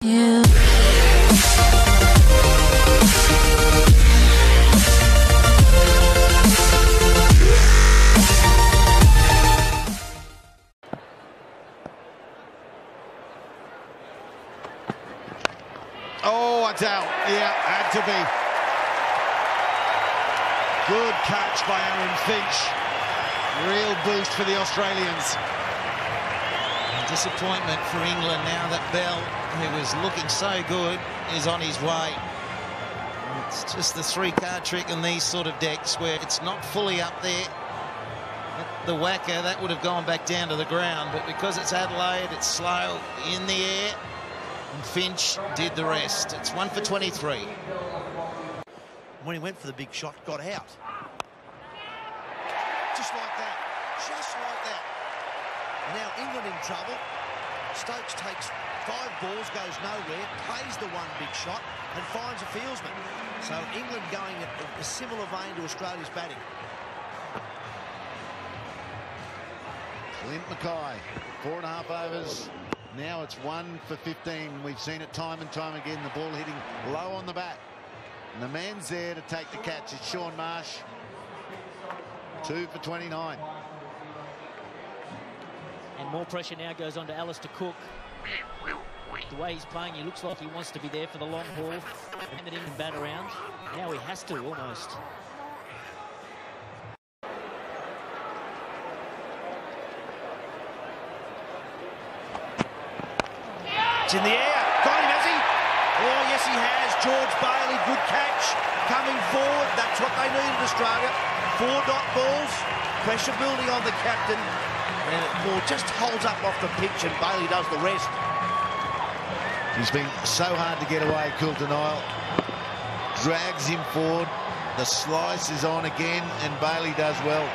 you. Oh, it's out. Yeah, had to be. Good catch by Aaron Finch. Real boost for the Australians. Disappointment for England now that Bell, who was looking so good, is on his way. It's just the three-card trick on these sort of decks where it's not fully up there. The whacker, that would have gone back down to the ground, but because it's Adelaide, it's slow in the air, and Finch did the rest. It's 1 for 23. When he went for the big shot, got out. Just like that. Just like that. Now England in trouble. Stokes takes 5 balls, goes nowhere, plays the one big shot and finds a fieldsman. So England going at a similar vein to Australia's batting. Clint Mackay, 4.5 overs. Now it's 1 for 15. We've seen it time and time again. The ball hitting low on the bat. And the man's there to take the catch. It's Shaun Marsh. 2 for 29. And more pressure now goes on to Alistair Cook. The way he's playing, he looks like he wants to be there for the long haul. And that England bat around. Now he has to, almost. It's in the air. Got him, has he? Oh, yes, he has. George Bailey, good catch. Coming forward. That's what they needed, Australia. 4 dot balls. Pressure building on the captain. And the ball just holds up off the pitch and Bailey does the rest. He's been so hard to get away, Coulter Nile. Drags him forward. The slice is on again and Bailey does well.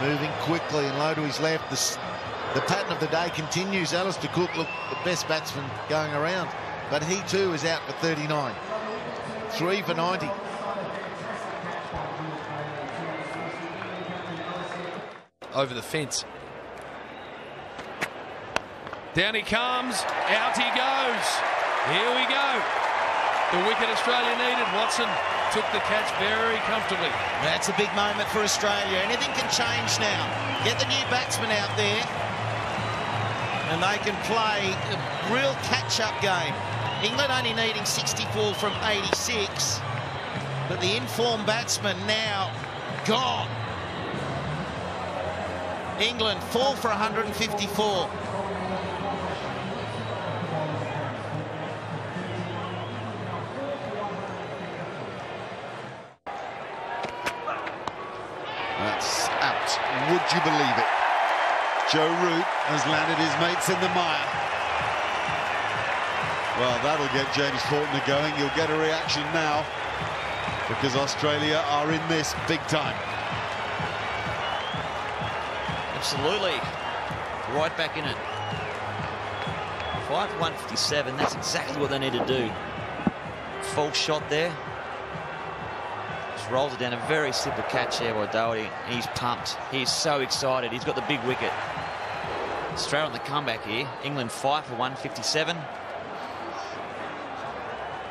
Moving quickly and low to his left. The pattern of the day continues. Alistair Cook looked the best batsman going around, but he too is out for 39. 3 for 90. Over the fence. Down he comes, out he goes. Here we go. The wicket Australia needed. Watson took the catch very comfortably. That's a big moment for Australia. Anything can change now. Get the new batsman out there and they can play a real catch-up game. England only needing 64 from 86, but the informed batsman now gone. England 4 for 154. That's out. Would you believe it? Joe Root has landed his mates in the mire. Well, that'll get James Thornton going. You'll get a reaction now because Australia are in this big time. Absolutely. Right back in it. 5 for 157. That's exactly what they need to do. False shot there. Just rolls it down. A very simple catch there by Doherty. He's pumped. He's so excited. He's got the big wicket. Straight on the comeback here. England 5 for 157.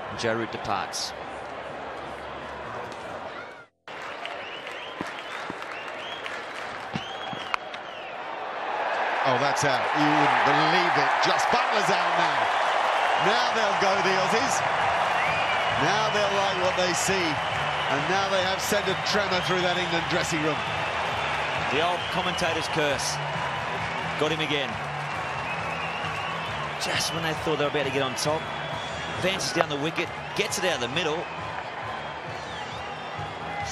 And Joe Root departs. Oh, that's out. You wouldn't believe it. Just Butler's out now. Now they'll go, the Aussies. Now they'll like what they see. And now they have sent a tremor through that England dressing room. The old commentator's curse. Got him again. Just when they thought they were about to get on top. Advances down the wicket. Gets it out of the middle.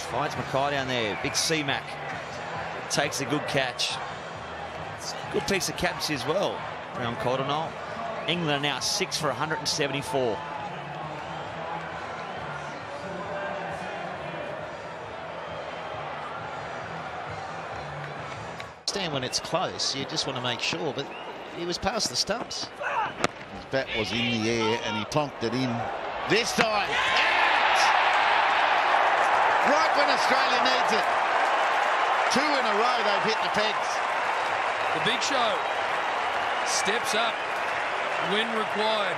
Finds Mackay down there. Big C-Mac. Takes a good catch. Good piece of captaincy as well around Cordonall. England are now 6 for 174. Stand when it's close, you just want to make sure, but he was past the stumps. His bat was in the air and he plonked it in. This time, out! Right when Australia needs it. 2 in a row they've hit the pegs. The Big Show steps up when required.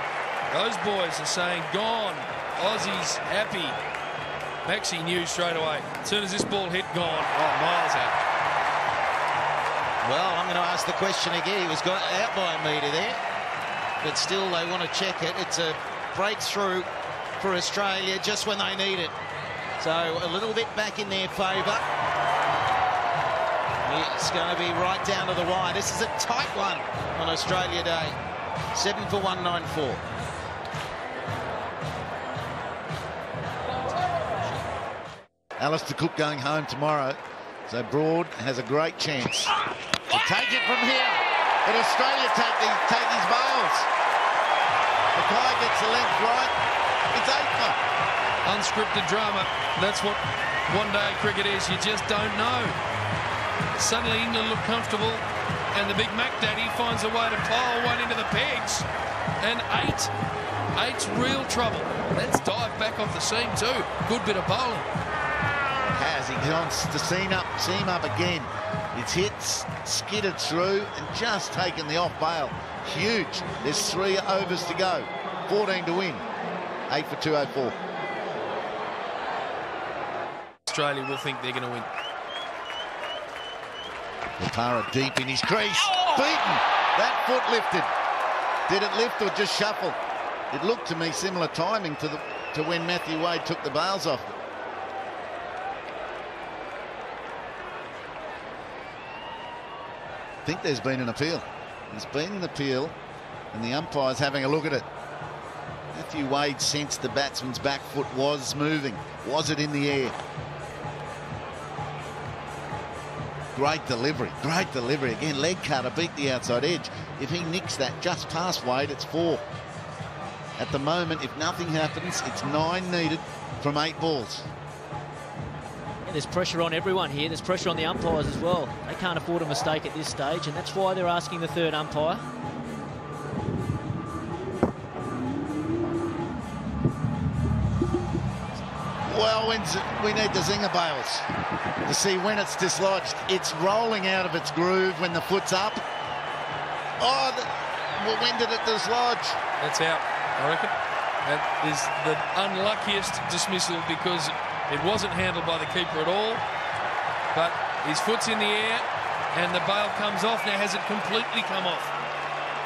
Those boys are saying, gone. Aussies happy. Maxi knew straight away. As soon as this ball hit, gone. Oh, miles out. Well, I'm going to ask the question again. He was got out by a metre there, but still they want to check it. It's a breakthrough for Australia just when they need it. So a little bit back in their favour. It's going to be right down to the wire. This is a tight one on Australia Day. 7 for 194. Alistair Cook going home tomorrow, so Broad has a great chance to take it from here. But Australia take his bails. Mackay gets the length right. It's Aikman. Unscripted drama. That's what one-day cricket is. You just don't know. Suddenly England look comfortable, and the Big Mac Daddy finds a way to pile one into the pegs. And eight's real trouble. Let's dive back off the seam too. Good bit of bowling. He wants to seam up again. It's hit, skidded through, and just taken the off bail. Huge. There's 3 overs to go. 14 to win. 8 for 204. Australia will think they're going to win. Rapara deep in his crease. Beaten. That foot lifted. Did it lift or just shuffle? It looked to me similar timing to when Matthew Wade took the bails off. I think there's been an appeal. There's been an appeal, and the umpire's having a look at it. Matthew Wade sensed the batsman's back foot was moving. Was it in the air? Great delivery. Great delivery. Again, leg cutter beat the outside edge. If he nicks that just past Wade, it's 4. At the moment, if nothing happens, it's 9 needed from 8 balls. There's pressure on everyone here. There's pressure on the umpires as well. They can't afford a mistake at this stage, and that's why they're asking the third umpire. Well, we need the zinger bails to see when it's dislodged. It's rolling out of its groove when the foot's up. Oh, well, when did it dislodge? That's out, I reckon. That is the unluckiest dismissal because it wasn't handled by the keeper at all, but his foot's in the air and the bail comes off. Now, has it completely come off?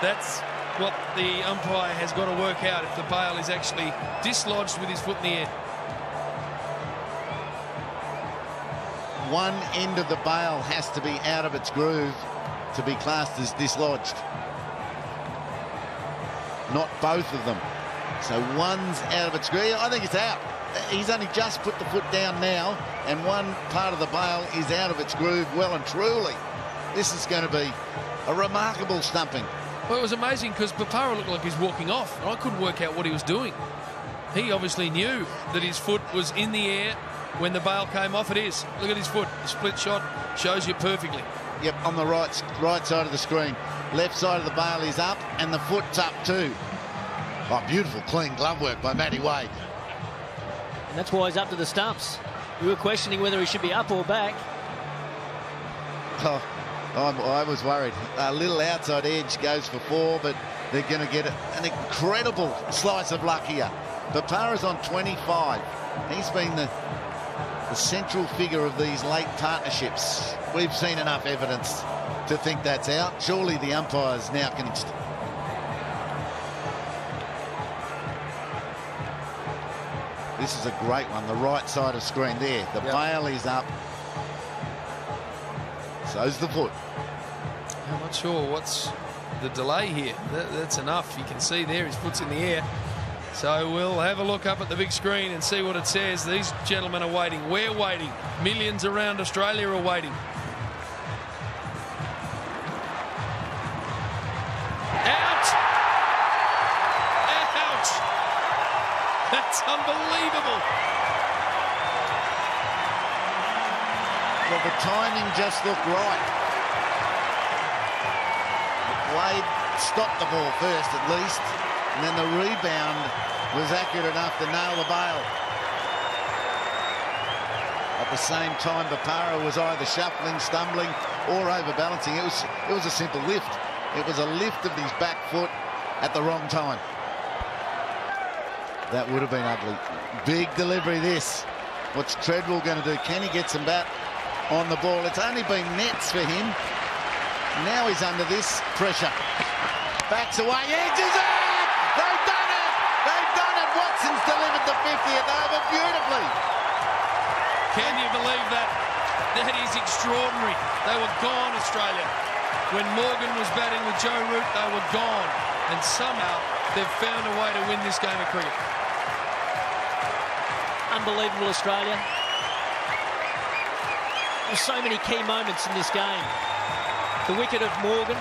That's what the umpire has got to work out, if the bail is actually dislodged with his foot in the air. One end of the bail has to be out of its groove to be classed as dislodged. Not both of them. So one's out of its groove. I think it's out. He's only just put the foot down now, and one part of the bail is out of its groove well and truly. This is going to be a remarkable stumping. Well, it was amazing because Papara looked like he's walking off, and I couldn't work out what he was doing. He obviously knew that his foot was in the air when the bail came off. It is. Look at his foot. The split shot shows you perfectly. Yep, on the right side of the screen. Left side of the bail is up, and the foot's up too. Oh, beautiful, clean glove work by Matty Wade. And that's why he's up to the stumps. We were questioning whether he should be up or back. Oh, I was worried. A little outside edge goes for 4, but they're going to get an incredible slice of luck here. Papara's on 25. He's been the central figure of these late partnerships. We've seen enough evidence to think that's out. Surely the umpires now can... This is a great one, the right side of screen there. The bail is up. So's the foot. I'm not sure what's the delay here. That's enough. You can see there his foot's in the air. So we'll have a look up at the big screen and see what it says. These gentlemen are waiting. We're waiting. Millions around Australia are waiting. Out! Out! That's unbelievable. Well, the timing just looked right. Wade stopped the ball first at least, and then the rebound was accurate enough to nail the bail. At the same time, Papara was either shuffling, stumbling, or overbalancing. It was a simple lift. It was a lift of his back foot at the wrong time. That would have been ugly. Big delivery this. What's Treadwell going to do? Can he get some bat on the ball? It's only been nets for him. Now he's under this pressure. Backs away, edges it! They've done it! They've done it! Watson's delivered the 50th over beautifully. Can you believe that? That is extraordinary. They were gone, Australia. When Morgan was batting with Joe Root, they were gone. And somehow they've found a way to win this game of cricket. Unbelievable, Australia. There's so many key moments in this game. The wicket of Morgan.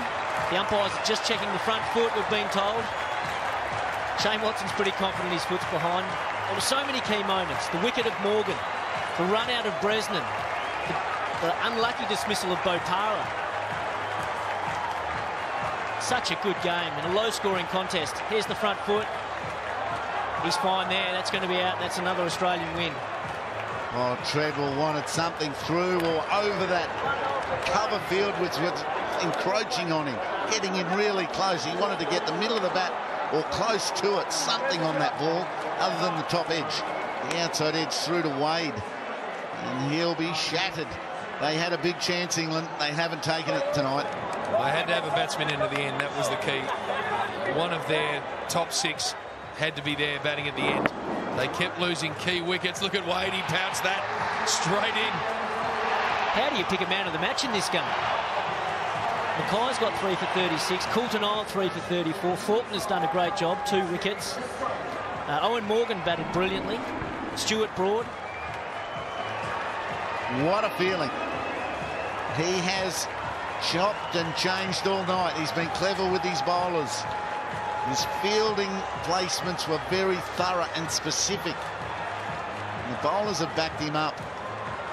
The umpires are just checking the front foot, we've been told. Shane Watson's pretty confident his foot's behind. There were so many key moments. The wicket of Morgan. The run out of Bresnan. The unlucky dismissal of Botara. Such a good game in a low-scoring contest. Here's the front foot. He's fine there. That's going to be out. That's another Australian win. Oh, Treadwell wanted something through or over that cover field, which was encroaching on him, getting him really close. He wanted to get the middle of the bat or close to it, something on that ball other than the top edge. The outside edge through to Wade, and he'll be shattered. They had a big chance, England. They haven't taken it tonight. They had to have a batsman into the end. That was the key. One of their top six had to be there batting at the end. They kept losing key wickets. Look at Wade. He pounced that straight in. How do you pick a man of the match in this game? Mackay's got 3 for 36. Coulter-Nile 3 for 34. Faulkner's done a great job, 2 wickets. Owen Morgan batted brilliantly. Stuart Broad. What a feeling. He has chopped and changed all night. He's been clever with his bowlers. His fielding placements were very thorough and specific. And the bowlers have backed him up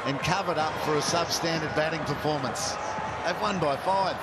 and covered up for a substandard batting performance. They've won by 5.